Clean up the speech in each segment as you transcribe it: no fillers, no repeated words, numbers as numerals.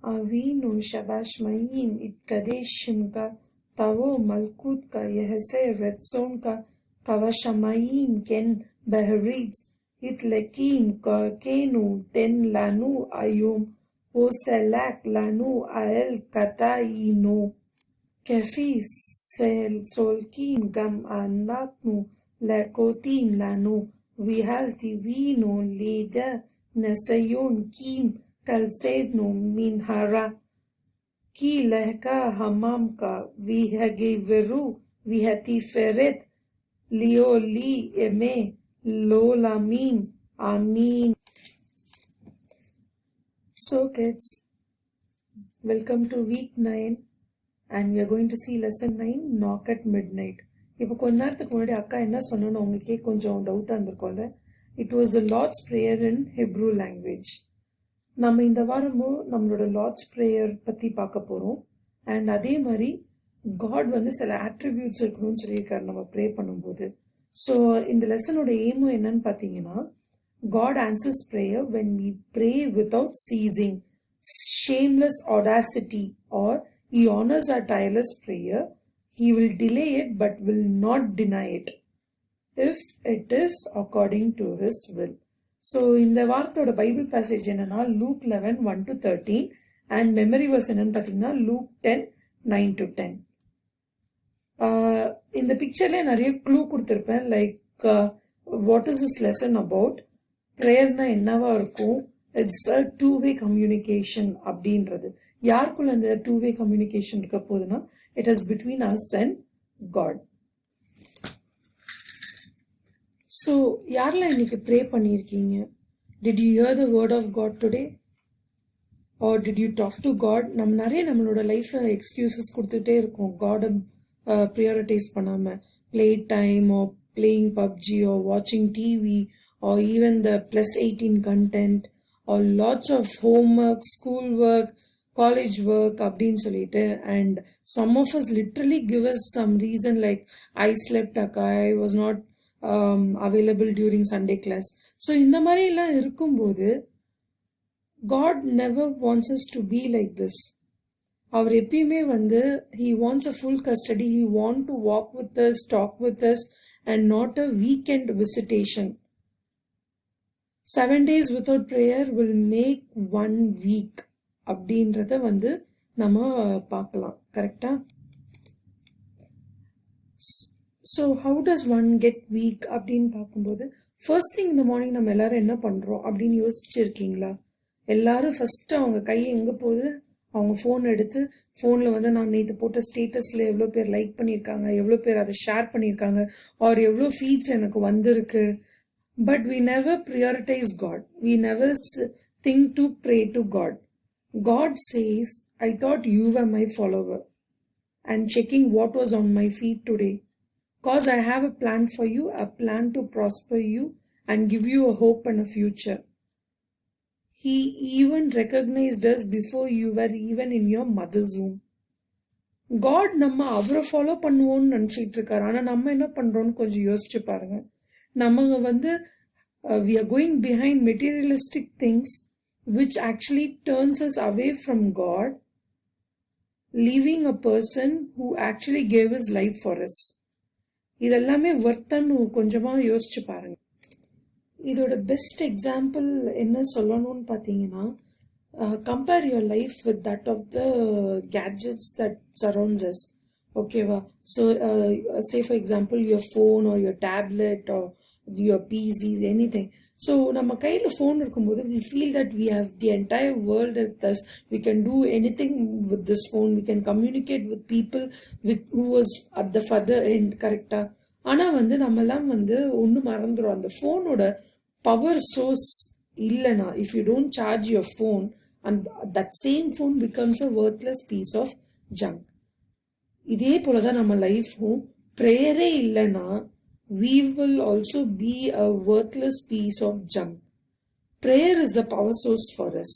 Avinu Shabashmaim Itkadeshimka Tavo Malkutka Yehese Retsonka Kavashamayim Ken Behritz Itlekim Kenu Ten Lanu Ayum Oselak Lanu Ael Kataino Kefi Solkim Gam Anmaknu Lakotim Lanu Vihalti Vino Leda Nasayon Kim Kalsedno Minhara Ki Lehka Hamamka Vihageveru Vihatiferet Leo Li Eme Lolamim Amin. So kids, welcome to week 9 and we are going to see lesson 9 knock at midnight. இப்போ கொஞ்ச நேரத்துக்கு முன்னாடி அக்கா என்ன சொன்னோன்னு உங்களுக்கே கொஞ்சம் டவுட்டாக இருந்திருக்கோம்ல. It was the Lord's prayer in Hebrew language. நம்ம இந்த வாரமும் நம்மளோட லார்ட்ஸ் ப்ரேயர் பற்றி பார்க்க போகிறோம். அண்ட் அதே மாதிரி காட் வந்து சில ஆட்ரிபியூட்ஸ் இருக்கணும்னு சொல்லியிருக்காரு நம்ம ப்ரே பண்ணும்போது. ஸோ இந்த லெசனோட எய்மும் என்னன்னு பார்த்தீங்கன்னா, God answers prayer when we pray without ceasing, shameless audacity, or He honors our tireless prayer. He will delay it but will not deny it if it is according to His will. So இந்த வாரத்தோட Bible passage என்னன்னா Luke 11:1-13 and memory verse என்னன்னு பார்த்தீங்கன்னா Luke 10:9-10. இந்த பிக்சர்லேயே நிறைய clue கொடுத்துருப்பேன். Like what is this lesson about, ப்ரேயர்னா என்னவா இருக்கும், இட்ஸ் அ டூ-வே கம்யூனிகேஷன் அப்படின்றது. யாருக்குள்ள அந்த டூ-வே கம்யூனிகேஷன் இருக்க போகுதுன்னா it is between us and God. So யாரெல்லாம் இன்னைக்கு ப்ரே பண்ணியிருக்கீங்க? Did you hear the word of God today or did you talk to God? நம்ம நிறைய நம்மளோட லைஃப்பில் எக்ஸ்கியூசஸ் கொடுத்துட்டே இருக்கோம் காடை ப்ரியாரிட்டைஸ் பண்ணாமல். Play time or playing PUBG or வாட்சிங் TV or even the +18 content or lots of homework, school work, college work அப்படின்னு சொல்லிட்டு. And some of us literally give us some reason like I slept, I was not available during Sunday class. So இந்த மாதிரி எல்லாம் இருக்கும்போது God never wants us to be like this. அவர் எப்பயுமே வந்து he wants a full custody. He want to walk with us, talk with us and not a weekend visitation. 7 days without prayer will make 1 week அப்படின்றத வந்து நம்ம பார்க்கலாம். கரெக்டா? So how does one get week அப்படின்னு பார்க்கும்போது, first thing இந்த morning நம்ம எல்லாரும் என்ன பண்ணுறோம் அப்படின்னு யோசிச்சிருக்கீங்களா? எல்லாரும் ஃபர்ஸ்ட் அவங்க கை எங்கே போகுது, அவங்க ஃபோன் எடுத்து ஃபோனில் வந்து நான் நேற்று போட்ட ஸ்டேட்டஸில் எவ்வளோ பேர் லைக் பண்ணியிருக்காங்க, எவ்வளோ பேர் அதை ஷேர் பண்ணியிருக்காங்க, ஆர் எவ்வளோ ஃபீட்ஸ் எனக்கு வந்திருக்கு. But we never prioritize God. We never think to pray to God. God says, I thought you were my follower and checking what was on my feed today. Cause I have a plan for you, a plan to prosper you and give you a hope and a future. He even recognized us before you were even in your mother's womb. God நம்ம அவரை follow பண்ணுவோம்னு நினச்சிக்கிட்டு இருக்காரு. ஆனால் நம்ம என்ன பண்ணுறோன்னு கொஞ்சம் யோசிச்சு பாருங்க. நம்ம வந்து we are going behind materialistic things which actually turns us away from God, leaving a person who actually gave his life for us. இதெல்லாமே வர்த்தன்னு கொஞ்சமாக யோசிச்சு பாருங்க. இதோட பெஸ்ட் எக்ஸாம்பிள் என்ன சொல்லணும்னு பார்த்தீங்கன்னா, compare your life with that of the gadgets that surrounds us. ஓகேவா? So say for example your phone or your tablet or your PCs, anything. So நம்ம கையில் ஃபோன் இருக்கும்போது we feel that we have the entire world with us. We can do anything with this phone. We can communicate with people who was at the further end. கரெக்டா? ஆனால் வந்து நம்மெல்லாம் வந்து ஒன்று மறந்துடும். அந்த ஃபோனோட பவர் சோர்ஸ் இல்லைனா, if you don't charge your phone, and that same phone becomes a worthless piece of junk. இதே போல தான் நம்ம லைஃப்பும். ப்ரேயரே இல்லைனா we will also be a worthless piece of junk. Prayer is the power source for us.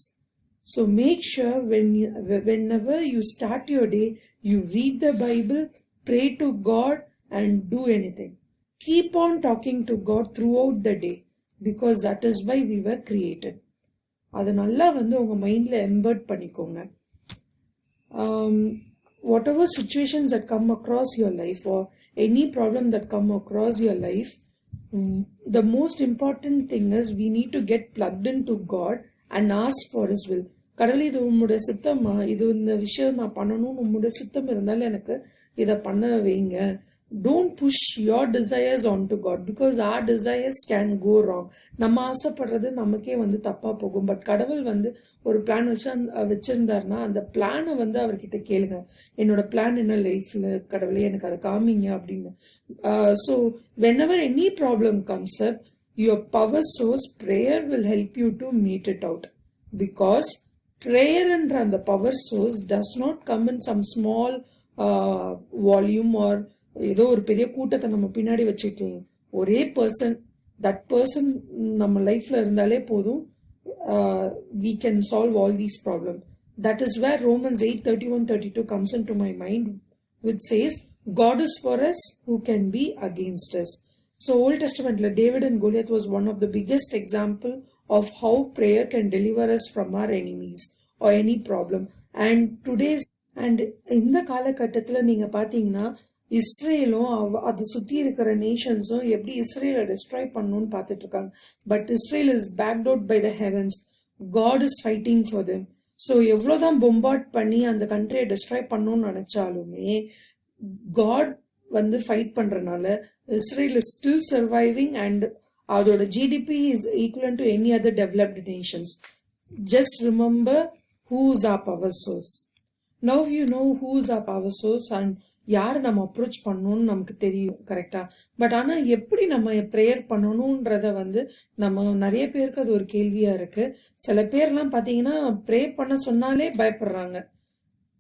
So make sure whenever you start your day, you read the Bible, pray to God and do anything. Keep on talking to God throughout the day because that is why we were created. அதை நல்லா வந்து உங்கள் மைண்டில் எம்பர்ட் பண்ணிக்கோங்க. whatever situations that come across your life or any problem that come across your life, the most important thing is we need to get plugged into God and ask for His will. கடவுள் இது உம்முடைய சித்தமா, இது இந்த விஷயம் நான் பண்ணணும்னு உம்முடைய சித்தம் இருந்தாலும் எனக்கு இதை பண்ண வைங்க. Don't push your desires onto God because our desires can go wrong. நம்ம ஆசைப்படுறது நமக்கே தப்பா போகும். பட் கடவுள் ஒரு பிளான் வச்சிருந்தாருன்னா அந்த பிளானை அவர்கிட்ட கேளுங்க. என்னோட பிளான் என்ன லைஃப்ல, கடவுளே எனக்கு அதை காமிங்க அப்படின்னு. So whenever any problem comes up, your power source prayer will help you to meet it out. Because prayer என்ற அந்த power source does not come in some small volume or ஏதோ ஒரு பெரிய கூட்டத்தை நம்ம பின்னாடி வச்சுட்டு ஒரே பர்சன், தட் பர்சன் நம்ம லைஃப்ல இருந்தாலே போதும், we can solve all these problems. That is where Romans 8:31-32 comes into my mind, which says God is for us, who can be against us. So Old Testament David and Goliath was one of the biggest example of how prayer can deliver us from our enemies or any problem. And இந்த காலகட்டத்துல நீங்க பாத்தீங்கன்னா இஸ்ரேலும் அது சுத்தி இருக்கிற நேஷன்ஸும் எப்படி இஸ்ரேலை டெஸ்ட்ராய் பண்ணணும்னு பார்த்துட்டு இருக்காங்க. But Israel is backed out by the heavens. God is fighting for them. So எவ்வளோதான் பொம்பார்ட் பண்ணி அந்த கண்ட்ரியை டெஸ்ட்ராய் பண்ணணும்னு நினைச்சாலுமே காட் ஃபைட் பண்றதுனால Israel is still surviving and அதோட GDP is equal to any other developed nations. Just remember who is our power source. Now you know who is our power source and யார் நம்ம approach பண்ணணும்னு நமக்கு தெரியும், கரெக்டா? But ஆனா எப்படி நம்ம ப்ரேயர் பண்ணணும்ன்றத நம்ம நிறைய பேருக்கு அது ஒரு கேள்வியா இருக்கு. சில பேர்லாம் பாத்தீங்கன்னா ப்ரே பண்ண சொன்னாலே பயப்படுறாங்க.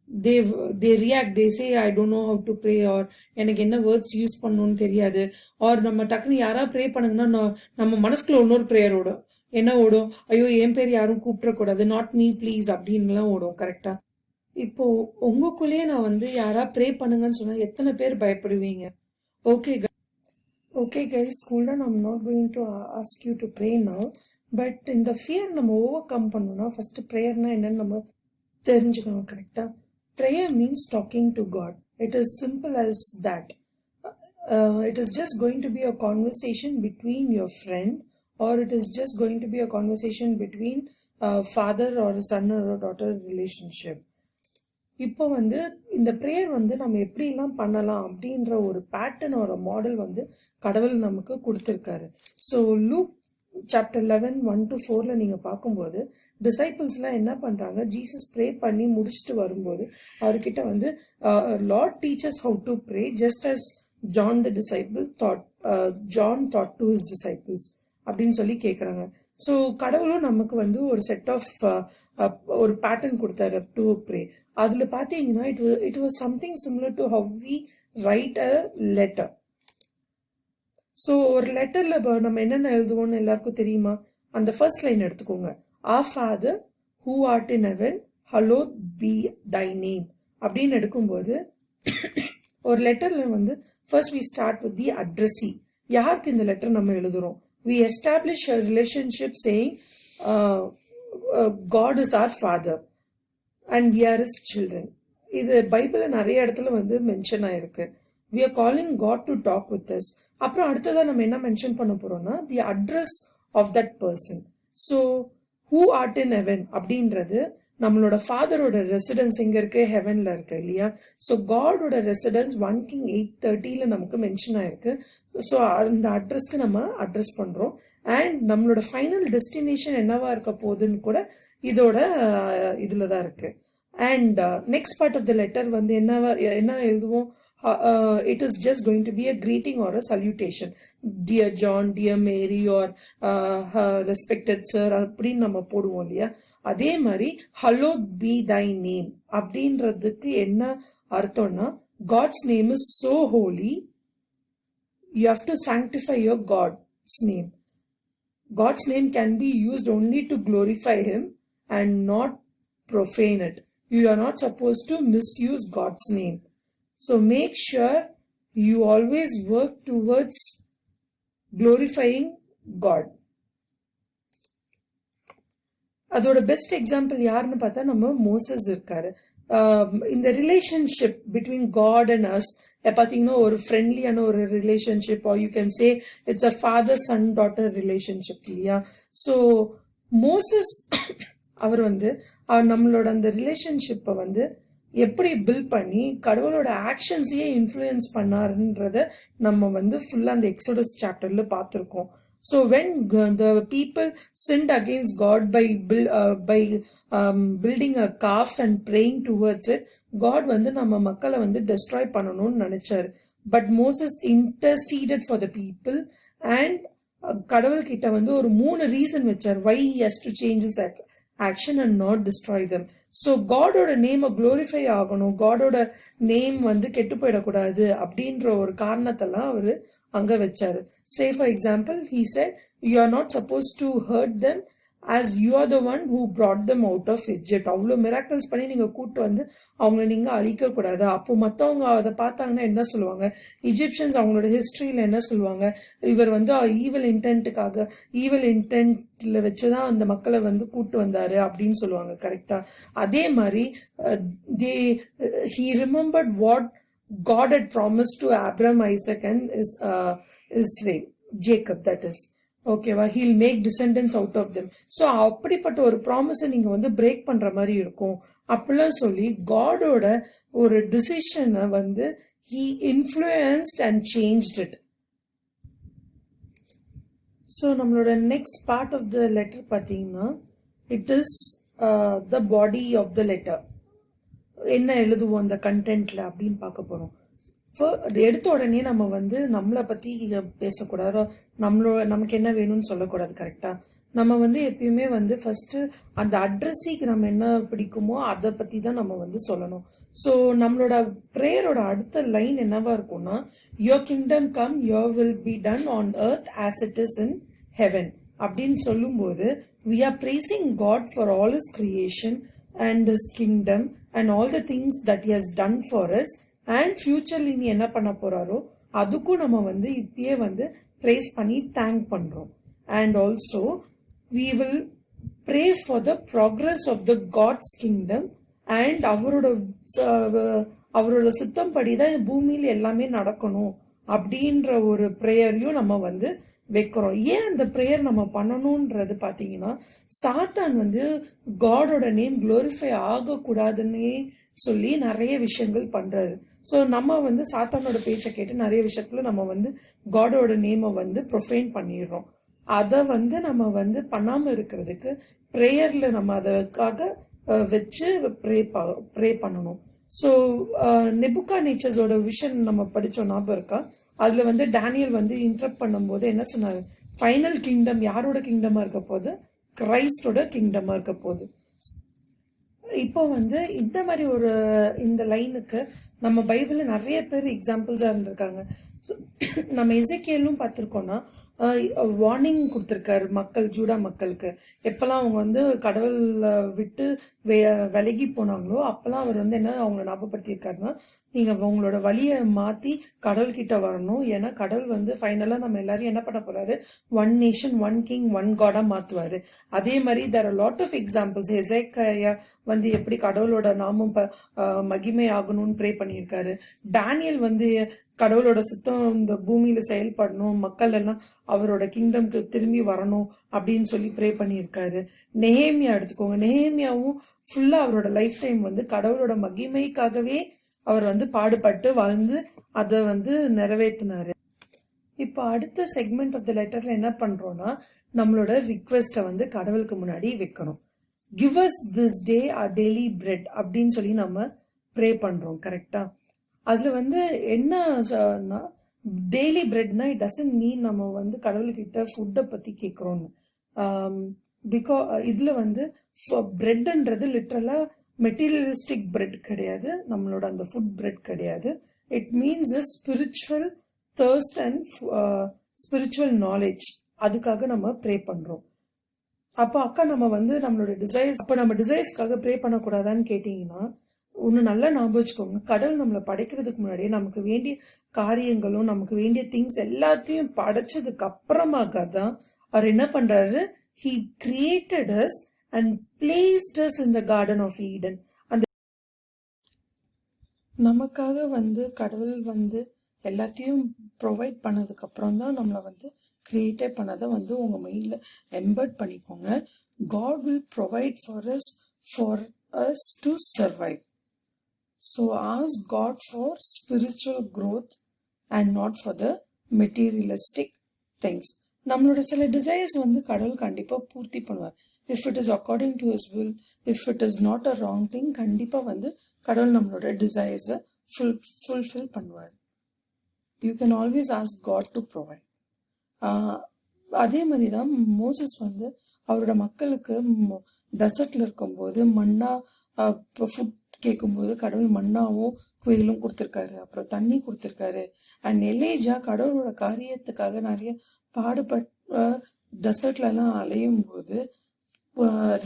they react, they say I don't know how to pray or எனக்கு என்ன வேர்ட்ஸ் யூஸ் பண்ணணும்னு தெரியாது. ஆர் நம்ம டக்குன்னு யாரா ப்ரே பண்ணுங்கன்னா நம்ம மனசுக்குள்ள இன்னொரு ப்ரேயர் ஓடும். என்ன ஓடும்? ஐயோ என் பேர் யாரும் கூப்பிடக்கூடாது, நாட் மீ ப்ளீஸ் அப்படின்லாம் ஓடும், கரெக்டா? இப்போ உங்களுக்குள்ளேயே நான் யாரா ப்ரே பண்ணுங்கன்னு சொன்னா எத்தனை பேர் பயப்படுவீங்க? Okay guys, cool down. I'm not going to ask you to pray now. But இந்த ஃபியர் நம்ம ஓவர் கம் பண்ணணும்னா ஃபர்ஸ்ட் ப்ரேயர்னா என்னன்னு நம்ம தெரிஞ்சுக்கணும், கரெக்டா? Prayer means talking to God. It is simple as that. It is just going to be a conversation between your friend or it is just going to be a conversation between father or a son or a daughter relationship. இப்போ இந்த prayer நம்ம எப்படிலாம் பண்ணலாம் அப்படின்ற ஒரு pattern ஒரு model கடவுள் நமக்கு கொடுத்துருக்காரு. ஸோ லூக் சாப்டர் 11 1-4 நீங்க பார்க்கும்போது டிசைபிள்ஸ்லாம் என்ன பண்றாங்க, ஜீசஸ் ப்ரே பண்ணி முடிச்சுட்டு வரும்போது அவர்கிட்ட lord teach us how to pray just as John the disciple John taught to his disciples அப்படின்னு சொல்லி கேட்குறாங்க. ஸோ கடவுளும் நமக்கு ஒரு செட் ஆஃப் ஒரு பேட்டர்ன் கொடுத்தாரு டு ப்ரே. அதுல பாத்தீங்கன்னா it was something similar to how we write a letter. So ஒரு லெட்டர்ல நம்ம என்னென்ன எழுதுவோம்னு எல்லாருக்கும் தெரியுமா? அந்த ஃபர்ஸ்ட் லைன் எடுத்துக்கோங்க. Our Father who art in heaven, hallowed be thy name அப்படின்னு எடுக்கும்போது ஒரு லெட்டர்ல first we start with the addressee. யாருக்கு இந்த லெட்டர் நம்ம எழுதுறோம்? We establish a relationship saying God is our Father and we are His children. இது பைபிள்ல நிறைய இடத்துல மென்ஷன் ஆயிருக்கு. We are calling God to talk with us. அப்புறம் அடுத்ததா நம்ம என்ன மென்ஷன் பண்ண போறோம்னா the address of that person. So who art in heaven அப்படின்றது நம்மளோட ஃபாதரோட ரெசிடென்ஸ் எங்க இருக்கு? ஹெவன்ல இருக்கு இல்லையா? ஸோ காடோட ரெசிடென்ஸ் 1 Kings 8:30 நமக்கு மென்ஷன் ஆயிருக்கு. ஸோ அந்த அட்ரஸ்க்கு நம்ம அட்ரஸ் பண்றோம். அண்ட் நம்மளோட ஃபைனல் டெஸ்டினேஷன் என்னவா இருக்க போகுதுன்னு கூட இதோட இதுலதான் இருக்கு. And next part of the letter என்ன எழுதுவோம்? It is just going to be a greeting or a salutation. Dear John, dear Mary or respected sir அப்படின்னு நம்ம போடுவோம் இல்லையா? அதே மாதிரி hallowed be thy name அப்படின்றதுக்கு என்ன அர்த்தம்னா God's name is so holy, you have to sanctify your God's name. God's name can be used only to glorify Him and not profane it. You are not supposed to misuse God's name. So make sure you always work towards glorifying God. அதோட best example யாருன்னு பார்த்தா நம்ம Moses இருக்காரு. இந்த relationship between God and us பார்த்தீங்கன்னா ஒரு ஃப்ரெண்ட்லியான ஒரு relationship, or you can say it's a father son daughter relationship இல்லையா. ஸோ மோசஸ் அவர் வந்து நம்மளோட அந்த ரிலேஷன்ஷிப்பை வந்து எப்படி பில்ட் பண்ணி கடவுளோட ஆக்ஷன்ஸையே இன்ஃப்ளூயன்ஸ் பண்ணாருன்றத நம்ம வந்து ஃபுல்லாக அந்த எக்ஸோடஸ் சாப்டர்ல பார்த்துருக்கோம். So when the people sinned against God by building a calf and praying towards it, God வந்து நம்ம மக்களை வந்து டெஸ்ட்ராய் பண்ணணும்னு நினைச்சாரு. But Moses interceded for the people and கடவுள் கிட்ட வந்து ஒரு 3 ரீசன் வச்சார் why he has to change his action and not destroy them. So காடோட நேமை குளோரிஃபை ஆகணும், காடோட நேம் வந்து கெட்டு போயிடக்கூடாது அப்படின்ற ஒரு காரணத்தெல்லாம் அவரு அங்க வச்சாரு. சே for example he said you are not supposed to hurt them as you are the one who brought them out of Egypt. அவ்வளோ மிராக்கிள்ஸ் பண்ணி நீங்க கூட்டு வந்து அவங்கள நீங்க அழிக்க கூடாது. அப்போ மற்றவங்க அதை பார்த்தாங்கன்னா என்ன சொல்லுவாங்க, இஜிப்சியன்ஸ் அவங்களோட ஹிஸ்டரியில என்ன சொல்லுவாங்க, இவர் வந்து ஈவில் இன்டென்ட்ல வச்சுதான் அந்த மக்களை வந்து கூட்டு வந்தாரு அப்படின்னு சொல்லுவாங்க. கரெக்டா? அதே மாதிரி he remembered what God had promised to Abraham, Isaac and Israel, Jacob that is. ஓகேவா? He'll make descendants out of them. So அப்படிப்பட்ட ஒரு ப்ராமிஸை நீங்க வந்து பிரேக் பண்ற மாதிரி இருக்கும் அப்படிலாம் சொல்லி காடோட ஒரு டிசிஷனை வந்து he influenced and changed it. So நம்மளோட next part of the letter பார்த்தீங்கன்னா it is the body of the letter. என்ன எழுதுவோம் அந்த கண்டென்ட்ல அப்படின்னு பார்க்க போறோம். எடுத்த உடனே நம்ம வந்து நம்மளை பத்தி பேசக்கூடாது, நமக்கு என்ன வேணும்னு சொல்லக்கூடாது. கரெக்டா? நம்ம வந்து எப்பயுமே வந்து ஃபர்ஸ்ட் அந்த அட்ரஸிக்கு நம்ம என்ன பிடிக்குமோ அதை பத்தி தான் நம்ம வந்து சொல்லணும். ஸோ நம்மளோட ப்ரேயரோட அடுத்த லைன் என்னவா இருக்கும்னா, your kingdom come, your will be done on earth as it is in heaven அப்படின்னு சொல்லும்போது we are praising God for all his creation and his kingdom and all the things that he has done for us. And ஃபியூச்சர்ல நீ என்ன பண்ண போறாரோ அதுக்கும் நம்ம வந்து இப்பயே வந்து ப்ரேஸ் பண்ணி தேங்க் பண்றோம். And also we will pray for the progress of the God's kingdom and அவரோட சித்தம் படிதான் பூமியில எல்லாமே நடக்கணும் அப்படின்ற ஒரு ப்ரேயரையும் நம்ம வந்து வைக்கிறோம். ஏன் அந்த ப்ரேயர் நம்ம பண்ணணும்ன்றது பாத்தீங்கன்னா, சாத்தான் வந்து காடோட நேம் குளோரிஃபை ஆகக்கூடாதுன்னே சொல்லி நிறைய விஷயங்கள் பண்றாரு. ஸோ நம்ம வந்து சாத்தானோட பேச்சை கேட்டு நிறைய விஷயத்துல நம்ம வந்து காடோட நேமை வந்து ப்ரொஃபைன் பண்ணிடுறோம். அதை வந்து நம்ம வந்து பண்ணாம இருக்கிறதுக்கு ப்ரேயர்ல நம்ம அதுக்காக வச்சு ப்ரே பண்ணணும். ஸோ நெபுகாத்நேச்சரோட விஷன் நம்ம படிச்சோம், ஞாபகம் இருக்கா? அதுல வந்து டேனியல் வந்து இன்டரப்ட் பண்ணும்போது என்ன சொன்னாரு, ஃபைனல் கிங்டம் யாரோட கிங்டமா இருக்க போகுது? கிரைஸ்டோட கிங்டமா இருக்க போகுது. இப்போ வந்து இந்த மாதிரி ஒரு இந்த லைனுக்கு நம்ம பைபிள்ல நிறைய பேர் எக்ஸாம்பிள்ஸா இருந்திருக்காங்க. நம்ம எசேக்கியேலும் பார்த்திருக்கோம்னா வார்னிங் கொடுத்திருக்காரு ஜூடா மக்களுக்கு. எப்பெல்லாம் அவங்க வந்து கடவுள் விட்டு விலகி போனாங்களோ அப்பெல்லாம் அவர் வந்து என்ன அவங்களை ஞாபகப்படுத்தியிருக்காருன்னா, நீங்க உங்களோட வழியை மாத்தி கடவுள் கிட்ட வரணும். ஏன்னா கடவுள் வந்து ஃபைனலா நம்ம எல்லாரும் என்ன பண்ண போறாரு, one nation one king one காடா மாத்துவாரு. அதே மாதிரி there are lot of examples. எசேக்கியா வந்து எப்படி கடவுளோட நாமம் மகிமை ஆகணும்னு ப்ரே பண்ணியிருக்காரு. டேனியல் வந்து கடவுளோட சித்தம் இந்த பூமியில செயல்படணும், மக்கள் எல்லாம் அவரோட கிங்டம்க்கு திரும்பி வரணும் அப்படின்னு சொல்லி ப்ரே பண்ணியிருக்காரு. நெஹேமியா எடுத்துக்கோங்க, நெஹேமியாவும் ஃபுல்லா அவரோட லைஃப் டைம் வந்து கடவுளோட மகிமைக்காகவே அவர் வந்து பாடுபட்டு வாழ்ந்து அதை வந்து நிறைவேற்றினாரு. இப்போ அடுத்த செக்மெண்ட் ஆஃப் த லெட்டர்ல என்ன பண்றோம்னா, நம்மளோட ரிக்வெஸ்ட்டை வந்து கடவுளுக்கு முன்னாடி வைக்கணும். Give us this day our daily bread அப்படின்னு சொல்லி நம்ம ப்ரே பண்றோம். கரெக்டா? அதுல வந்து என்னன்னா, டெய்லி பிரெட்னா இட் டசன்ட் மீன் நம்ம வந்து கடவுள்கிட்ட ஃபுட்டை பத்தி கேட்கிறோம்னு. இதுல வந்து பிரெட்ன்றது லிட்டரலா மெட்டீரியலிஸ்டிக் பிரெட் கிடையாது, நம்மளோட அந்த ஃபுட் பிரெட் கிடையாது. It means spiritual thirst and spiritual knowledge. அதுக்காக நம்ம ப்ரே பண்றோம். அப்போ அக்கா நம்ம வந்து நம்மளோட டிசைர்ஸ், அப்போ நம்ம டிசைர்ஸ்க்காக ப்ரே பண்ணக்கூடாதான்னு கேட்டீங்கன்னா, ஒன்று நல்லா ஞாபகம் வச்சுக்கோங்க, கடவுள் நம்மளை படைக்கிறதுக்கு முன்னாடியே நமக்கு வேண்டிய காரியங்களும் நமக்கு வேண்டிய திங்ஸ் எல்லாத்தையும் படைச்சதுக்கு அப்புறமாக தான் அவர் என்ன பண்றாரு, he created us and placed us in the Garden of Eden. நமக்காக வந்து கடவுள் வந்து எல்லாத்தையும் ப்ரொவைட் பண்ணதுக்கு அப்புறம் தான் நம்மளை வந்து கிரியேட்டே பண்ணதை வந்து உங்க மைண்ட்ல எம்பர்ட் பண்ணிக்கோங்க. God will provide for us to survive. So ask God for spiritual growth and not for the materialistic things. நம்மளோட சில டிசைர்ஸ் வந்து கடவுள் கண்டிப்பா பூர்த்தி பண்ணுவார். If it is according to his will, if it is not a wrong thing, கண்டிப்பா வந்து கடவுள் நம்மளோட டிசைர்ஸை ஃபுல்ஃபில் பண்ணுவார். You can always ask God to provide. அதே மாதிரி தான் மோசஸ் வந்து அவரோட மக்களுக்கு டெசர்ட்ல இருக்கும்போது மண்ணா ஃபுட் கேட்கும்போது கடவுள் மண்ணாவும் குயிலும் கொடுத்துருக்காரு, அப்புறம் தண்ணி கொடுத்துருக்காரு. அண்ட் எலேஜா கடவுளோட காரியத்துக்காக நிறைய பாடுபட்ட டெசர்ட்ல எல்லாம் அலையும் போது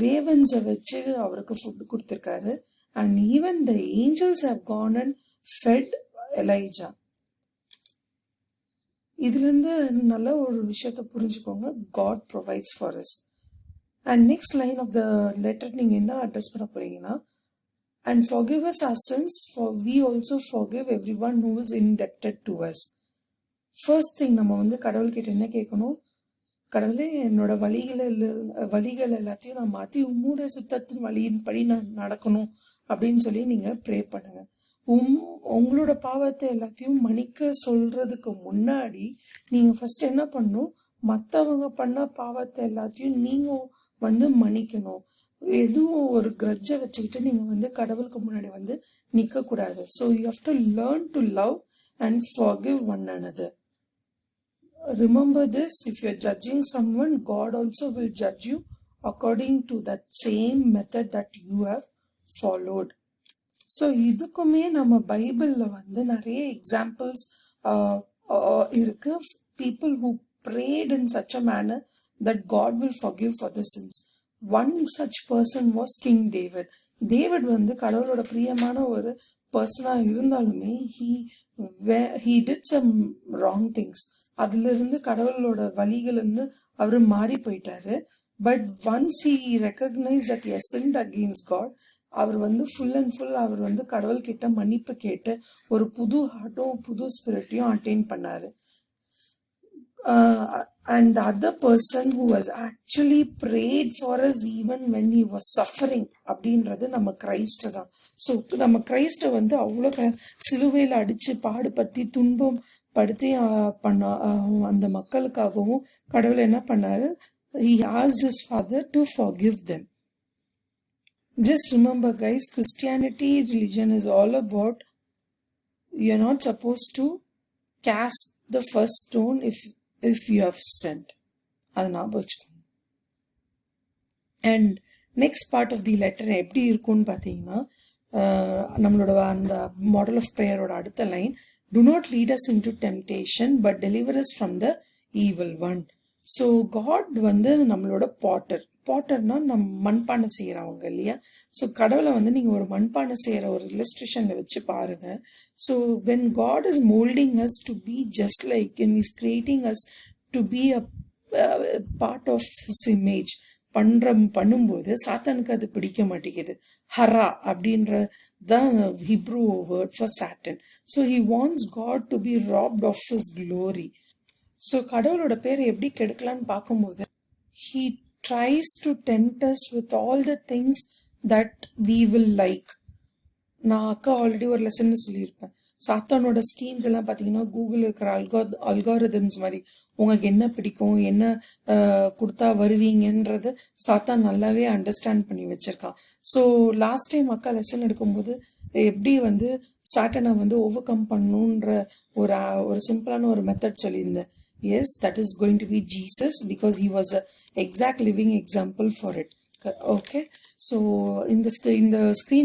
ரேவன்ஸை வச்சு அவருக்கு ஃபுட் கொடுத்துருக்காரு. And even the angels have gone and fed Elijah. இதுல இருந்து நல்ல ஒரு விஷயத்த புரிஞ்சுக்கோங்க, God provides for us. And next line of the letter நீங்க என்ன அட்ரஸ் பண்ண போறீங்கன்னா, and forgive us our sins, for we also forgive everyone who is indebted to us. First thing நம்ம வந்து கடவுள்கிட்ட என்ன கேட்கணும், கடவுளே என்னோட வழிகள் எல்லாத்தையும் நான் மாற்றி உம்மோட சித்தத்தின் வழியின்படி நான் நடக்கணும் அப்படின்னு சொல்லி நீங்க ப்ரே பண்ணுங்க. உங்களோட பாவத்தை எல்லாத்தையும் மன்னிக்க சொல்றதுக்கு முன்னாடி நீங்க ஃபர்ஸ்ட் என்ன பண்ணணும், மற்றவங்க பண்ண பாவத்தை எல்லாத்தையும் நீங்க வந்து மன்னிக்கணும். எதுவும் ஒரு கிரட்ஜை வச்சுக்கிட்டு நீங்க வந்து கடவுளுக்கு முன்னாடி வந்து நிக்க கூடாது. So you have to learn to love and forgive one another. Remember this, if you're judging someone, God also will judge you according to that same method that you have followed. So இதுக்குமே நம்ம பைபிள்ல வந்து நிறைய examples இருக்கு. People who prayed in such a manner that God will forgive for the sins. One such person was King David. David வந்து கடவுளோட பிரியமான ஒரு பர்சனா இருந்தாலுமே he did some wrong things. அதுல இருந்து கடவுளோட வழிகள் இருந்து அவரு மாறி போயிட்டாரு. But once he recognized that he has sinned against God, அவர் வந்து ஃபுல் அண்ட் ஃபுல் அவர் வந்து கடவுள் கிட்ட மன்னிப்பு கேட்டு ஒரு புது ஹார்ட்டும் புது ஸ்பிரிட்டையும் அட்டைன் பண்ணாரு. And the other person who was actually prayed for us even when he was suffering அப்படின்றது நம்ம கிரைஸ்ட் தான். ஸோ நம்ம கிரைஸ்ட வந்து அவ்வளோ சிலுவையில் அடிச்சு பாடுபடுத்தி துன்பம் படுத்தி பண்ண அந்த மக்களுக்காகவும் கடவுள் என்ன பண்ணாரு, he asked his father to forgive them. Just remember guys, Christianity religion is all about you're not supposed to cast the first stone if you have sinned. அது ஞாபகம் வச்சுக்கோங்க. And next part of the letter எப்படி இருக்கும்னு பார்த்தீங்கன்னா, நம்மளோட அந்த model of ப்ரேயரோட அடுத்த line, do not lead us into temptation but deliver us from the evil one. So God வந்து நம்மளோட பாட்டர்னா நம்ம மண்பானை செய்யறவங்க இல்லையா. ஸோ கடவுளை வந்து நீங்க ஒரு மண்பானை செய்யற ஒரு இல்லஸ்ட்ரேஷன்ல வச்சு பாருங்க. So when God is moulding us to be just like him is creating us to be a part of his image பண்ணும்போது சாத்தானுக்கு அது பிடிக்க மாட்டேங்குது. ஹரா அப்படின்ற தான் Hebrew word for Satan. So he wants God to be robbed of his glory. ஸோ கடவுளோட பேரை எப்படி கெடுக்கலான்னு பார்க்கும்போது he tries to tempt us with all the things that we will like. நான் அக்கா ஆல்ரெடி ஒரு லெசன் சொல்லியிருப்பேன். சாத்தானோட ஸ்கீம்ஸ் எல்லாம் பார்த்தீங்கன்னா கூகுள் இருக்கிற அல்காரிதம்ஸ் மாதிரி உங்களுக்கு என்ன பிடிக்கும், என்ன கொடுத்தா வருவீங்கன்றது சாத்தான் நல்லாவே அண்டர்ஸ்டாண்ட் பண்ணி வச்சிருக்கான். ஸோ லாஸ்ட் டைம் அக்கா லெசன் எடுக்கும்போது எப்படி வந்து சாட்டனை வந்து ஓவர் கம் பண்ணணுன்ற ஒரு சிம்பிளான ஒரு மெத்தட் சொல்லியிருந்தேன். Yes, that is going to be Jesus because he was an exact living example for it. Okay, so இந்த ஸ்க்ரீன்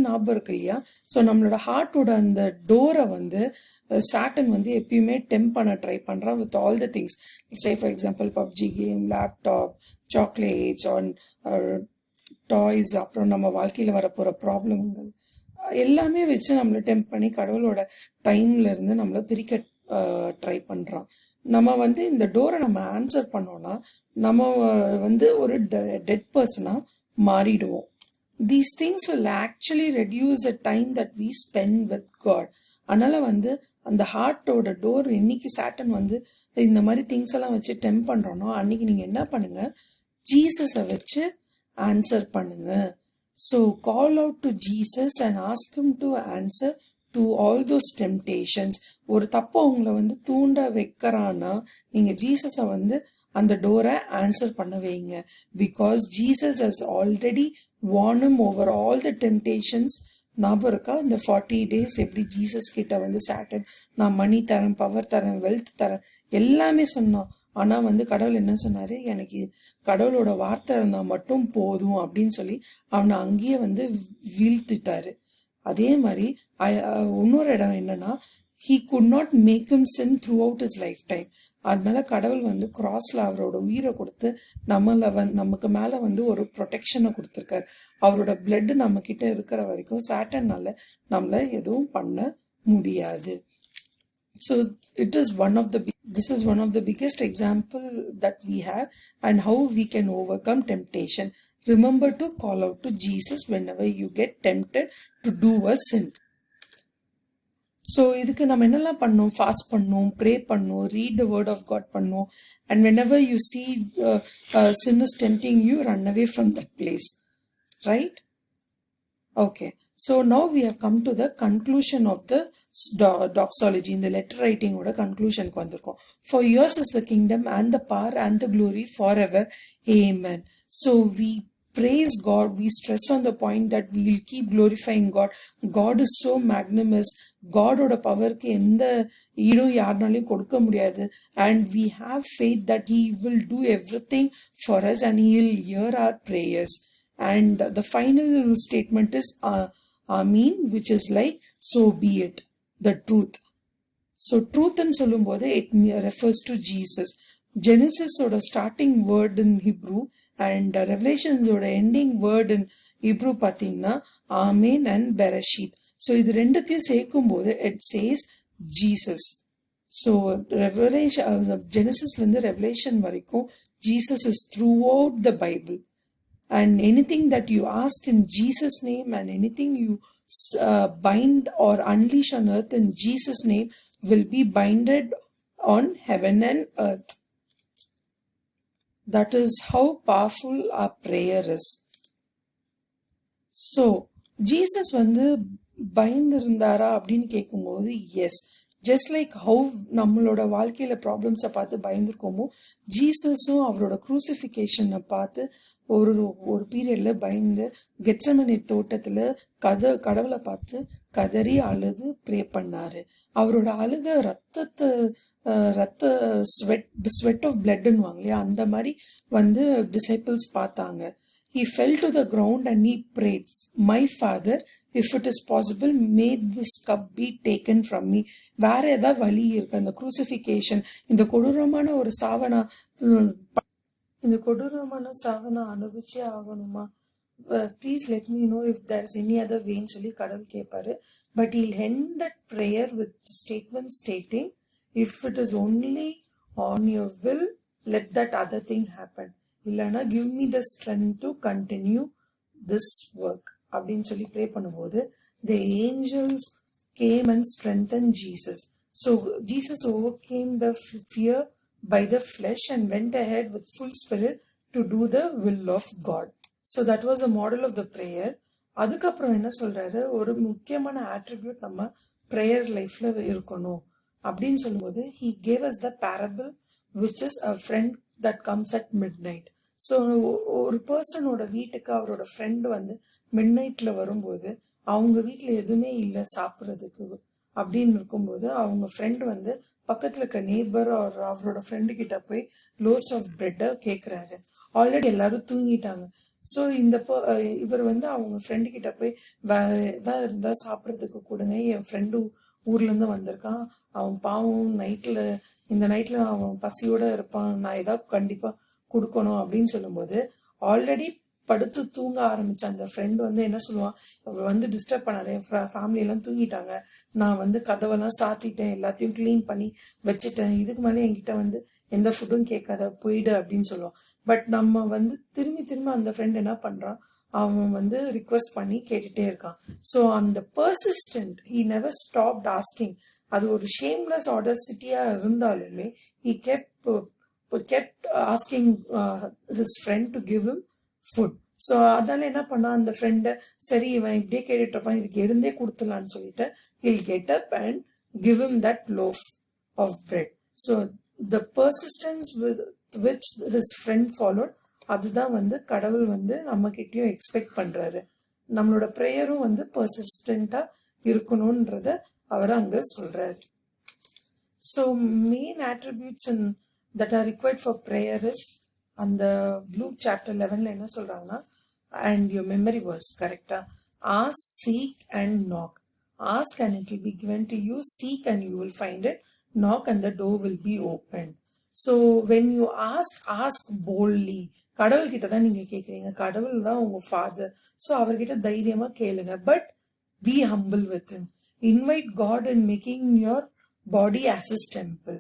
ஞாபகம் இருக்கு இல்லையா. ஸோ நம்மளோட ஹார்ட்டோட அந்த டோரை வந்து சாட்டன் வந்து எப்பயுமே டெம்ப் பண்ண ட்ரை பண்றான் with all the things. Say for example PUBG game, laptop, chocolates, toys, அப்புறம் நம்ம வாழ்க்கையில வரப்போற ப்ராப்ளம்கள் எல்லாமே வச்சு நம்மளை டெம்ப் பண்ணி கடவுளோட டைம்ல இருந்து நம்மளை பிரிக்க ட்ரை பண்றான். நம்ம வந்து இந்த டோரை நம்ம ஆன்சர் பண்ணோம்னா நம்ம வந்து ஒரு டெட் பர்சனா மாறிடுவோம். these things will actually reduce the time that we spend with God. அதனால வந்து அந்த ஹார்ட்டோட டோர் இன்னைக்கு சாட்டன் வந்து இந்த மாதிரி திங்ஸ் எல்லாம் வச்சு டெம்ப் பண்றோனோ அன்னைக்கு நீங்க என்ன பண்ணுங்க, ஜீசஸை வச்சு ஆன்சர் பண்ணுங்க. So call out to Jesus and ask him to answer to all those temptations. ஒரு தப்பை உங்களை வந்து தூண்ட வைக்கிறான்னா நீங்க ஜீசஸை வந்து அந்த டோரை ஆன்சர் பண்ண வைங்க. Because Jesus has already warn him over all the temptations. ஞாபகம் இருக்கா? இந்த 40 days எப்படி ஜீசஸ் கிட்ட வந்து சாட்டன் நான் மணி தரேன், பவர் தரேன், வெல்த் தரேன் எல்லாமே சொன்னான். ஆனா வந்து கடவுள் என்ன சொன்னாரு, எனக்கு கடவுளோட வார்த்தை இருந்தா மட்டும் போதும் அப்படின்னு சொல்லி அவனை அங்கேயே வந்து வீழ்த்திட்டாரு. அதே மாதிரி இன்னொரு இடம் என்னன்னா, he could not make him sin throughout his lifetime. அதனால கடவுள் வந்து கிராஸ்ல அவரோட உயிரை கொடுத்து நமக்கு மேல வந்து ஒரு ப்ரொடெக்ஷனை கொடுத்துருக்காரு. அவரோட பிளட் நம்ம கிட்ட இருக்கிற வரைக்கும் சாட்டன்னால நம்மள எதுவும் பண்ண முடியாது. So this is one of the biggest example that we have and how we can overcome temptation. Remember to call out to Jesus whenever you get tempted to do a sin. So இதுக்கு நம்ம என்னெல்லாம் பண்ணோம்? Fast பண்ணோம், pray பண்ணோம், read the word of God பண்ணோம். And whenever you see sin is tempting you, run away from that place. Right? Okay. So now we have come to the conclusion of the doxology. In the letter writing oda conclusion ku vandirukom. For yours is the kingdom and the power and the glory forever. Amen. So we praise God. We stress on the point that we will keep glorifying God. God is so magnanimous. காடோட பவருக்கு எந்த ஈடும் யாருனாலையும் கொடுக்க முடியாது. And we have faith that he will do everything for us and he will hear our prayers. And the final statement is amen, which is like so be it, the truth. So ட்ரூத்ன்னு சொல்லும் போது it refers to Jesus. ஜெனிசிஸோட starting word in Hebrew and ரெவலேஷன்ஸோட ending word in Hebrew பார்த்தீங்கன்னா amen and பெரஷீத். So இது ரெண்டுத்தையும் சேர்க்கும் போது இட் சேஸ் ஜீசஸ். ஸோ ஜெனசிஸ்லேருந்து ரெவலேஷன் வரைக்கும் Jesus is throughout the Bible. And anything that you ask in Jesus name and anything you bind or unleash on earth in Jesus' name will be binded on heaven and earth. That is how powerful our prayer is. So, Jesus வந்து பயந்திருந்தாரா அப்படின்னு கேட்கும்போது S. Just like how நம்மளோட வாழ்க்கையில ப்ராப்ளம்ஸை பார்த்து பயந்துருக்கோமோ, ஜீசஸும் அவரோட குரூசிஃபிகேஷனை பார்த்து ஒரு பீரியட்ல பயந்து கெத்செமனே தோட்டத்துல கடவுளை பார்த்து கதறி அழுது ப்ரே பண்ணாரு. அவரோட அழுக ரத்த ஸ்வெட் ஆஃப் பிளட்ன்னு இல்லையா, அந்த மாதிரி வந்து டிசைபிள்ஸ் பார்த்தாங்க. He fell to the ground and he prayed, "My Father, if it is possible, may this cup be taken from me." வேற ஏதாவது வழி இருக்கு? அந்த குரூசிஃபிகேஷன், இந்த கொடூரமான சாவனா அனுபவிச்சே ஆகணுமா? Please let me know if there is any other வேன்னு சொல்லி கடவுள் கேட்பாரு. But he'll end that prayer with the statement stating, "If it is only on your will, let that other thing happen. இல்லைன்னா give me the strength to continue this work." அப்படின்னு சொல்லி pray பண்ணும்போது the angels came and strengthened Jesus. So Jesus overcame the fear by the flesh and went ahead with full spirit to do the will of God. So that was the model of the prayer. அதுக்கப்புறம் என்ன சொல்றாரு, ஒரு முக்கியமான attribute நம்ம prayer லைஃப்ல இருக்கணும் அப்படின்னு சொல்லும்போது he gave us the parable which is a friend that comes at midnight. So ஒரு பர்சனோட வீட்டுக்கு அவரோட ஃப்ரெண்டு வந்து மிட் நைட்ல வரும்போது அவங்க வீட்டில் எதுவுமே இல்லை சாப்பிட்றதுக்கு அப்படின்னு இருக்கும்போது அவங்க ஃப்ரெண்டு வந்து பக்கத்தில் இருக்க நேபர் அவரோட ஃப்ரெண்டு கிட்ட போய் லோஸ் ஆஃப் பிரெட்டை கேட்குறாரு. ஆல்ரெடி எல்லாரும் தூங்கிட்டாங்க. ஸோ இவர் வந்து அவங்க ஃப்ரெண்டு கிட்ட போய் எதாவது இருந்தால் சாப்பிட்றதுக்கு கொடுங்க, என் ஃப்ரெண்டு ஊர்லேருந்து வந்திருக்கான், அவன் பாவம் இந்த நைட்டில் அவன் பசியோட இருப்பான், நான் ஏதாவது கண்டிப்பாக கொடுக்கணும் அப்படின்னு சொல்லும்போது ஆல்ரெடி படுத்து தூங்க ஆரம்பிச்ச அந்த ஃப்ரெண்டு வந்து என்ன சொல்லுவான், அவள் வந்து டிஸ்டர்ப் பண்ணாத, என் ஃபேமிலியெல்லாம் தூங்கிட்டாங்க, நான் வந்து கதவெல்லாம் சாத்திட்டேன், எல்லாத்தையும் க்ளீன் பண்ணி வச்சுட்டேன், இதுக்கு மேலே என்கிட்ட வந்து எந்த ஃபுட்டும் கேட்காத, போயிடு அப்படின்னு சொல்லுவான். பட் நம்ம வந்து திரும்பி அந்த ஃப்ரெண்ட் என்ன பண்ணுறான், அவன் வந்து ரிக்வெஸ்ட் பண்ணி கேட்டுட்டே இருக்கான். ஸோ அந்த persistent, he never stopped asking. அது ஒரு ஷேம்லெஸ் ஆடசிட்டியா இருந்தாலுமே he kept asking his friend to give him food. So அதனால என்ன பண்ணா, அந்த ஃப்ரெண்டை சரி இவன் இப்படியே கேட்டுட்டு இருப்பான், இதுக்கு எழுந்தே கொடுத்துலான்னு சொல்லிட்டு he'll get up and give him that loaf of bread. So the persistence with which his friend followed, அதுதான் வந்து கடவுள் வந்து நம்ம கிட்டயும் எக்ஸ்பெக்ட் பண்றாரு. நம்மளோட ப்ரேயரும் வந்து பர்சிஸ்டண்டா இருக்கணும்ன்றத அவர் அங்க சொல்றாரு. So main attributes that are required for prayer is, அந்த Luke chapter 11 என்ன சொல்றாங்கன்னா, and your memory verse கரெக்டா, ask, seek and knock. Ask and it will be given to you, seek and you will find it, knock and the door will be opened. So when you ask boldly. கடவுள் கிட்ட தான் நீங்க கேக்குறீங்க, கடவுள் தான் உங்க father. So அவர்கிட்ட தைரியமா கேளுங்க, but be humble with him. Invite God in making your body as his temple.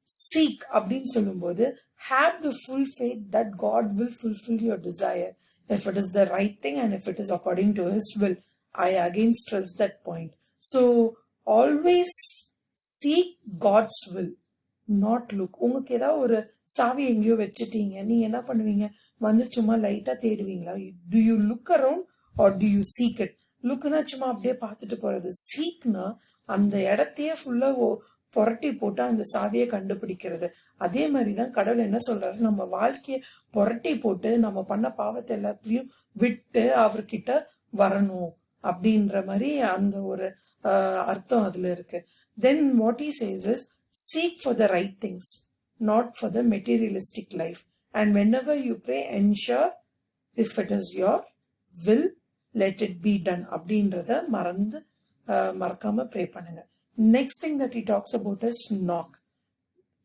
Seek அப்படின்னு சொல்லும்போது have the full faith that God will fulfill your desire if it is the right thing and if it is according to his will. I again stress that point. So always seek God's will, not look. உங்களுக்கு ஏதாவது ஒரு சாவி எங்கேயோ வச்சுட்டீங்க, நீங்க என்ன பண்ணுவீங்க, வந்து சும்மா லைட்டா தேடுவீங்களா? do you look around or do you seek it? லுக்னா சும்மா அப்படியே பார்த்துட்டு போறது. சீக்னா அந்த இடத்தையே ஃபுல்லா புரட்டி போட்டு அந்த சாவியை கண்டுபிடிக்கிறது. அதே மாதிரிதான் கடவுள் என்ன சொல்றாரு, நம்ம வாழ்க்கைய புரட்டி போட்டு நம்ம பண்ண பாவத்தை எல்லாத்தையும் விட்டு அவர்கிட்ட வரணும் அப்படின்ற மாதிரி அந்த ஒரு அர்த்தம் அதுல இருக்கு. Then what he says is, seek for the right things, not for the materialistic life, and whenever you pray ensure if it is your will let it be done அப்படின்றத மறக்காம ப்ரே பண்ணுங்க. Next thing that he talks about is knock.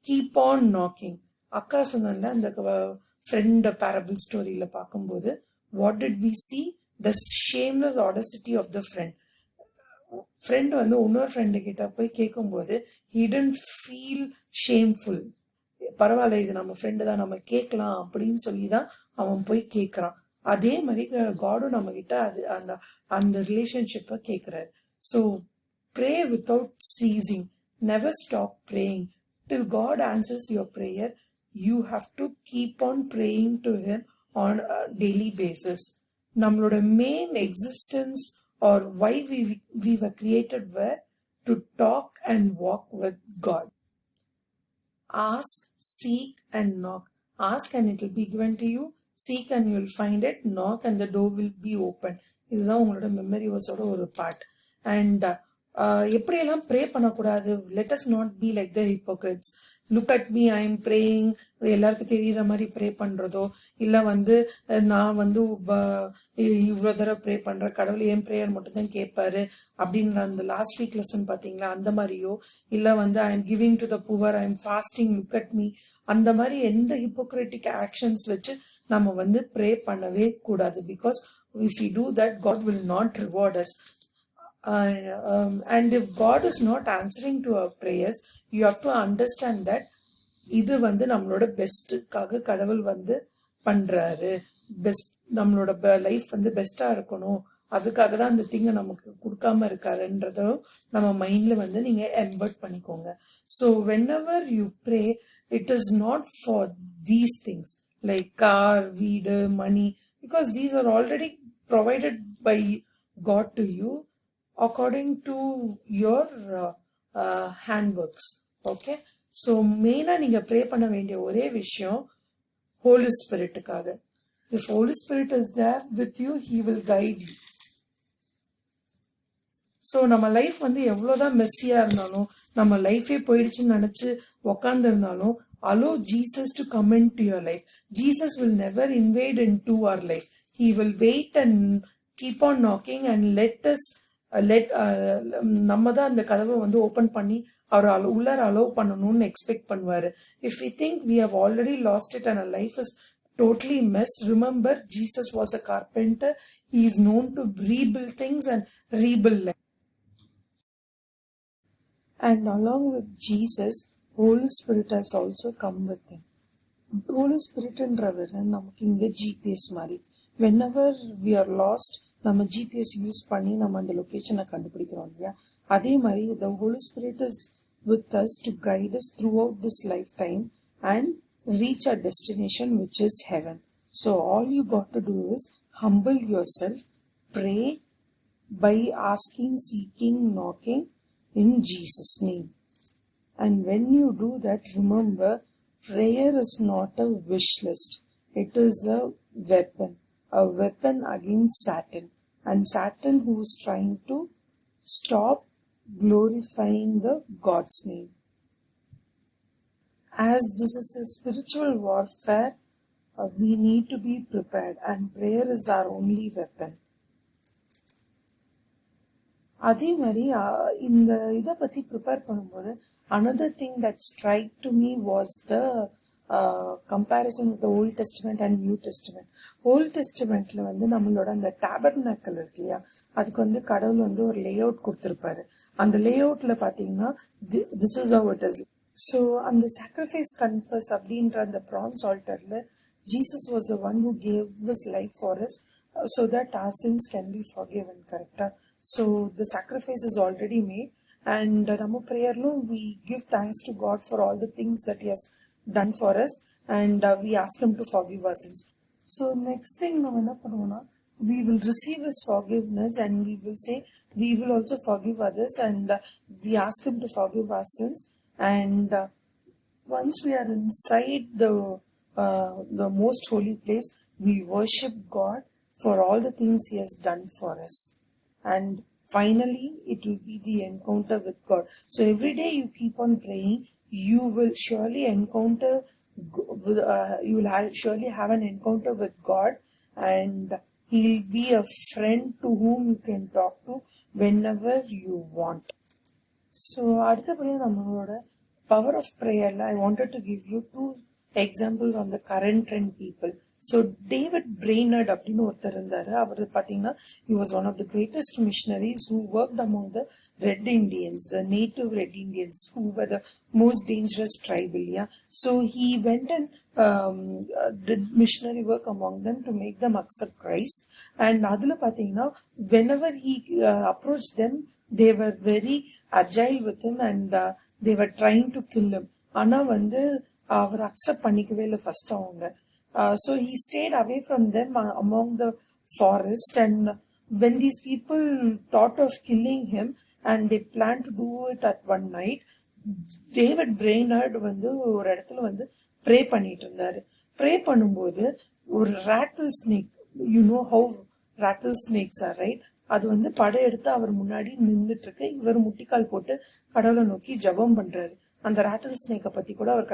Keep on knocking. அக்கா சொன்ன அந்த friend parable ஸ்டோரியில பார்க்கும்போது what did we see? The shameless audacity of the friend. Friend வந்து இன்னொரு friend கிட்ட போய் கேட்கும்போது he didn't feel shameful. பரவாயில்ல, இது நம்ம ஃப்ரெண்டு தான், நம்ம கேட்கலாம் அப்படின்னு சொல்லிதான் அவன் போய் கேட்கறான். அதே மாதிரி காடும் நம்ம கிட்ட அந்த ரிலேஷன்ஷிப்பை கேட்கிறாரு. So pray without ceasing. Never stop praying. Till God answers your prayer, you have to keep on praying to him on a daily basis. நம்மளோட main existence or why we were created were to talk and walk with God. Ask, seek and knock. Ask and it will be given to you. Seek and you will find it. Knock and the door will be open. இதுதான் உங்களோட memory வர்ஸோட ஒரு part. And எப்படியெல்லாம் pray பண்ணக்கூடாது, let us not be like the hypocrites. look at me, I am praying, எல்லாருக்கும் தெரியுற மாதிரி pray பண்றதோ, இல்ல வந்து நான் வந்து இவ்வளோ தடவை ப்ரே பண்றேன், கடவுள் என் ப்ரேயர் மட்டும் தான் கேட்பாரு அப்படின்ற அந்த லாஸ்ட் வீக் லெசன் பாத்தீங்களா, அந்த மாதிரியோ, இல்ல வந்து I am giving to the poor, I am fasting, look at me, அந்த மாதிரி எந்த ஹிப்போக்ரட்டிக் ஆக்ஷன்ஸ் வச்சு நம்ம வந்து ப்ரே பண்ணவே கூடாது. Because if we do that, God will not reward us. And if God is not answering to our prayers, you have to understand that இது வந்து நம்மளோட பெஸ்ட்டுக்காக கடவுள் வந்து பண்றாரு. பெஸ்ட், நம்மளோட லைஃப் வந்து பெஸ்டா இருக்கணும், அதுக்காக தான் அந்த திங்கை நமக்கு கொடுக்காம இருக்காருன்றதும் நம்ம மைண்ட்ல வந்து நீங்க எம்பர்ட் பண்ணிக்கோங்க. So whenever you pray, it is not for these things like car, வீடு, money, because these are already provided by God to you according to your handworks. Okay, so மெயினா நீங்க ப்ரே பண்ண வேண்டிய ஒரே விஷயம் Holi ஸ்பிரிட்டுக்காக. if Holy Spirit is there with you, he will guide you. So நம்ம life வந்து எவ்வளோதான் மெஸ்ஸியா இருந்தாலும், நம்ம லைஃபே போயிடுச்சுன்னு நினைச்சு உக்காந்து இருந்தாலும், allow Jesus to come into your life. Jesus will never invade into our life. He will wait and keep on knocking and let us நம்ம தான் அந்த கதவை வந்து ஓபன் பண்ணி அவர் உள்ளார அலோவ் பண்ணணும்னு எக்ஸ்பெக்ட் பண்ணுவாரு. If we think we have already lost it and life is totally messed, remember Jesus was a carpenter. He is known to rebuild things and rebuild life. And along with Jesus, Holy Spirit has also come with him. Holy Spirit என்றவர் நமக்கு இங்க GPS மாதிரி. whenever we are lost, நம்ம GPS use பண்ணி நம்ம அந்த லொக்கேஷனை கண்டுபிடிக்கிறோம் இல்லையா, அதே மாதிரி the Holy Spirit is with us to guide us throughout this lifetime and reach our destination, which is heaven. So all you got to do is humble yourself, pray by asking, seeking, knocking in Jesus' name. And when you do that, remember, prayer is not a wish list. It is a weapon against Satan. And Satan who is trying to stop glorifying the God's name. As this is a spiritual warfare, we need to be prepared, and prayer is our only weapon. அதே மாதிரி இந்த இதை பத்தி prepare பண்ணும்போது another thing that struck to me was the comparison with the Old Testament and New Testament. Old Testamentல வந்து நம்மளோட அந்த டேபர்னக்கல் இருக்கு இல்லையா, அதுக்கு வந்து கடவுள் வந்து ஒரு லே அவுட் கொடுத்திருப்பாரு. அந்த லே அவுட்ல பாத்தீங்கன்னா this is how it is. So அந்த sacrifice confess அப்படின்ற அந்த bronze altarல Jesus was the one who gave his life for us so that our sins can be forgiven, correct? So the sacrifice is already made, and நம்ம prayerlo we give thanks to God for all the things that he has done for us, and we ask him to forgive our sins. So next thing நம்ம என்ன பண்ணுவோம்னா, we will receive his forgiveness and we will say we will also forgive others, and we ask him to forgive our sins. And once we are inside the most holy place, we worship God for all the things he has done for us. And finally, it will be the encounter with God. So every day you keep on praying, you will surely encounter, you will surely have an encounter with God, and he'll be a friend to whom you can talk to whenever you want. So அடுத்தபடியா நம்மளோட power of prayerல I wanted to give you two examples on the current trend people. So David Brainerd அப்படின்னு ஒருத்தர் இருந்தாரு. அவர் பாத்தீங்கன்னா he was one of the greatest missionaries who worked among the Red Indians, the native Red Indians, who were the most dangerous tribe. Yeah, so he went and did missionary work among them to make them accept Christ. And அதுல பாத்தீங்கன்னா whenever he approached them, they were very agile with him, and they were trying to kill him. ஆனா வந்து அவர் accept பண்ணிக்கவே இல்லை first அவங்க. So he stayed away from them among the forest, and when these people thought of killing him and they planned to do it at one night, David Brainerd வந்து ஒரு இடத்துல வந்து pray பண்ணிட்டு இருந்தாரு. Pray பண்ணும்போது ஒரு rattlesnake, you know how rattlesnakes are right, அது வந்து படையெடுத்து அவர் முன்னாடி நின்றுட்டு இருக்கு. இவர் முட்டிக்கால் போட்டு கடவுளை நோக்கி ஜபம் பண்றாரு. அந்த ராட்டில் ஸ்னேக்கை பத்தி கூட அவர்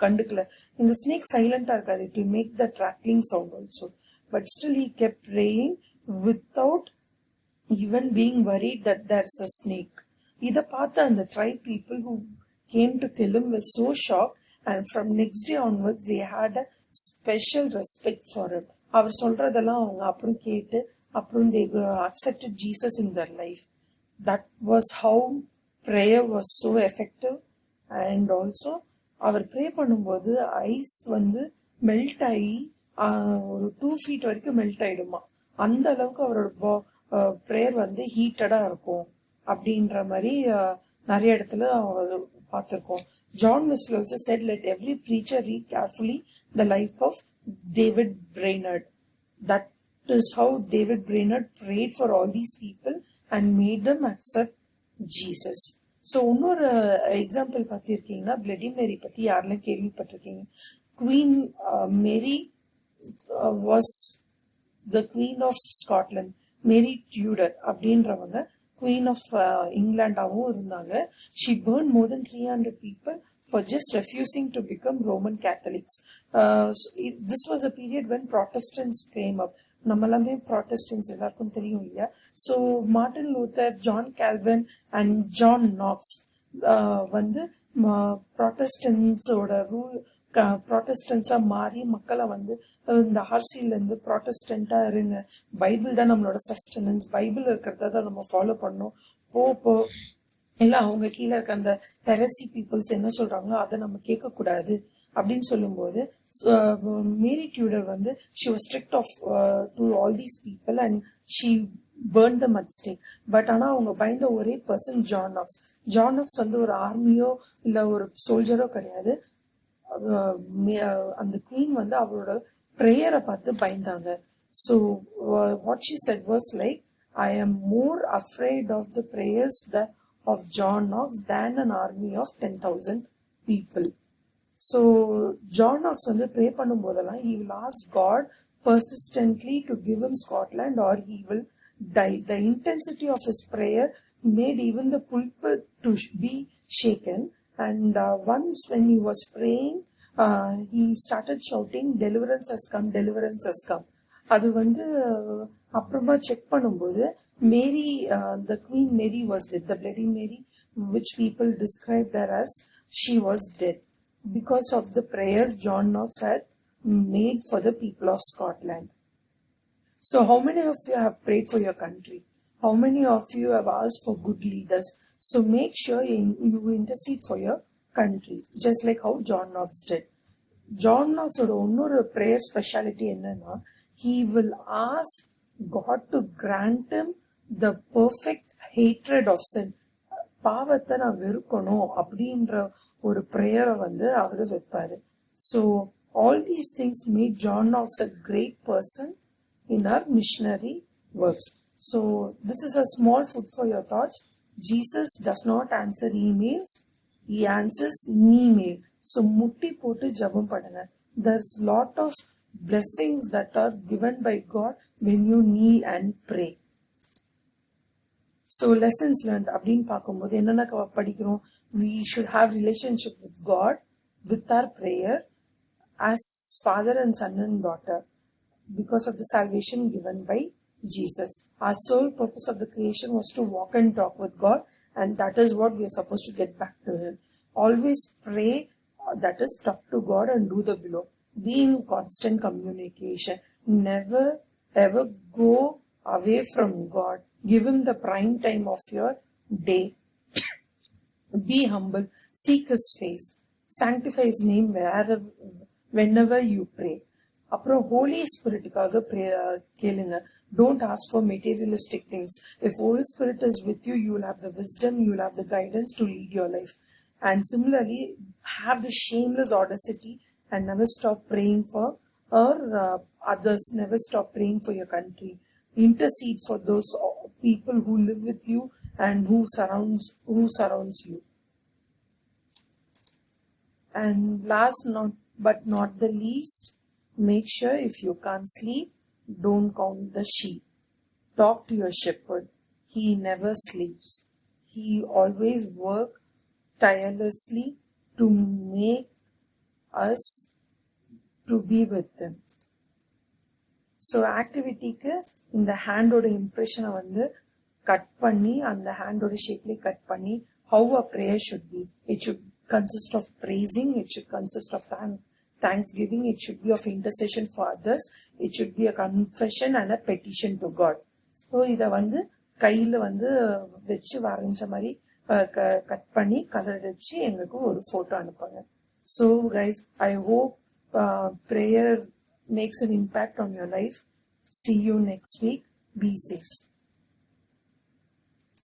கண்டுக்கல. இந்த ஸ்னேக் சைலண்டா இருக்காது, it will make that rattling sound also, but still he kept praying without even being worried that there's a snake. இத பார்த்த அந்த tribe people who came to kill him were so shocked, and from next day onwards they had a special respect for him. அவர் சொல்றதெல்லாம் அவங்க அப்புறம் கேட்டு அப்புறம் they accepted Jesus in their life. That was how prayer was so effective. And also அவர் ப்ரே பண்ணும்போது ice வந்து melt ஆகி ஒரு 2 feet வரைக்கும் மெல்ட் ஆயிடுமா. அந்த அளவுக்கு அவரோட ப்ரேயர் வந்து ஹீட்டடா இருக்கும் அப்படின்ற மாதிரி நிறைய இடத்துல பார்த்திருக்கோம். John Wesley also said, let every preacher read carefully the life of David Brainerd. That is how David Brainerd prayed for all these people and made them accept Jesus. So இன்னொரு example பார்த்திருக்கீங்கன்னா, bloody Mary பத்தி யாரெல்லாம் கேள்விப்பட்டிருக்கீங்க? Queen Mary was the queen of Scotland. Mary Tudor அப்படின்றவங்க queen of இங்கிலாண்டாவும் இருந்தாங்க. She burn more than 300 people for just refusing to become Roman Catholics. This was a period when Protestants came up. நம்ம எல்லாமே Protestants எல்லாருக்கும் தெரியும் இல்லையா? So Martin Luther, John Calvin and John Knox வந்து ப்ராட்டஸ்டன்ஸோட ப்ராட்டஸ்டன்ஸா மாறி மக்களை வந்து இந்த ஆர்சியில இருந்து ப்ராட்டஸ்டன்டா இருங்க, பைபிள் தான் நம்மளோட சஸ்டனன்ஸ், பைபிள் இருக்கிறத தான் நம்ம ஃபாலோ பண்ணோம், போ இல்ல அவங்க கீழே இருக்க அந்த ஹெரசி பீப்புள்ஸ் என்ன சொல்றாங்களோ அதை நம்ம கேட்க கூடாது அப்படின்னு சொல்லும்போது மேரி டியூடர் வந்து she was strict of to all these people and she burned them at stake. But ஆனா அவங்க பயந்த ஒரே பர்சன் ஜான் நாக்ஸ் வந்து ஒரு ஆர்மியோ இல்ல ஒரு சோல்ஜரோ கிடையாது. அந்த குவீன் வந்து அவரோட ப்ரேயரை பார்த்து பயந்தாங்க. So what she said was like, I am more afraid of the prayers of John Knox than an army of 10,000 people. So John Knox வந்து ப்ரே பண்ணும் போதெல்லாம் he will ask God persistently to give him Scotland or he will die. The intensity of his prayer made even the pulpit to be shaken. And once when he was praying, he started shouting, deliverance has come, deliverance has come. அது வந்து அப்புறமா check பண்ணும்போது மேரி, the Queen Mary was dead. The Bloody Mary, which people described her as, she was dead because of the prayers John Knox had made for the people of Scotland. So how many of you have prayed for your country? How many of you have asked for good leaders? So make sure you intercede for your country, just like how John Knox did. John Knox ஓட இன்னொரு prayer speciality என்னன்னா, he will ask God to grant him the perfect hatred of sin. பாவத்தை நான் வெறுக்கணும் அப்படின்ற ஒரு ப்ரேயரை வந்து அவரு வைப்பாரு. So all these things made John Knox a great person in our missionary works. So this is a small food for your thoughts. Jesus does not answer emails, he answers email. So முட்டி போட்டு ஜெபம் பண்ணுங்க. There's lot of blessings that are given by God when you kneel and pray. So lessons learned அப்படின்னு பார்க்கும்போது என்னென்ன படிக்கிறோம்? We should have relationship with God with our prayer as father and son and daughter because of the salvation given by Jesus. Our sole purpose of the creation was to walk and talk with God, and that is what we are supposed to get back to Him. Always pray, that is talk to God and do the below. Be in constant communication. Never ever go away from God. Give Him the prime time of your day. Be humble. Seek His face. Sanctify His name whenever you pray. அப்புறம் holy ஸ்பிரிட்டுக்காக கேளுங்க. Don't ask for materialistic things. If holy spirit is with you, you will have the wisdom, you will have the guidance to lead your life. And similarly have the shameless audacity and never stop praying for others. Never stop praying for your country. Intercede for those people who live with you and who surrounds you. And last but not the least, make sure if you can't sleep, don't count the sheep. Talk to your shepherd. He never sleeps. He always works tirelessly to make us to be with them. So ஆக்டிவிட்டிக்கு இந்த ஹேண்டோட இம்ப்ரெஷனை வந்து cut பண்ணி அந்த ஹேண்டோட ஷேப்ல cut பண்ணி how a prayer should be. It should consist of praising, it should consist of thanksgiving, it should be of intercession for others, it should be a confession and a petition to God. So இத வந்து கையில வந்து வச்சு வரைஞ்ச மாதிரி cut பண்ணி colour அடிச்சு எங்களுக்கு ஒரு போட்டோ அனுப்புங்க. So guys, I hope prayer makes an impact on your life. See you next week. Be safe.